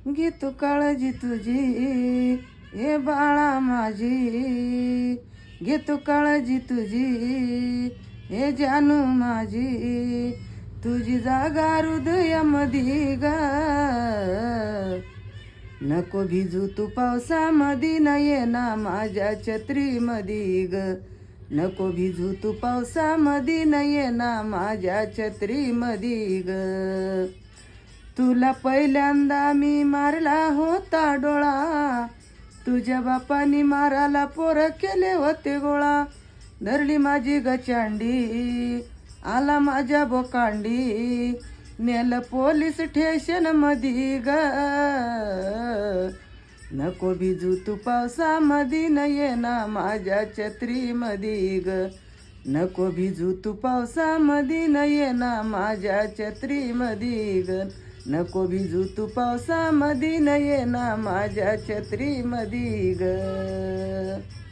घे तू काळजी तुझी हे बाळा माझी, घे तू काळजी तुझी हे जानू माझी, तुझी जागा हृदयामधी ग. नको भिजू तू पावसामधी न ये ना माझ्या छत्रीमधी ग. नको भिजू तू पावसामधी न ये ना माझ्या छत्रीमधी ग. तुला पहिल्यांदा मी मारला होता डोळा, तुझ्या बापानी माराला पोर केले होते गोळा. धरली माझी गचांडी आला माझ्या बोकांडी, नेलं पोलीस स्टेशन मधी ग. नको भिजू तू पावसामधी न ये ना माझ्या छत्रीमधी ग. नको भिजू तू पावसामधी न ये ना माझ्या छत्रीमधी ग. नको भिजू तू पावसामधी न ये ना माझ्या छत्रीमधी ग.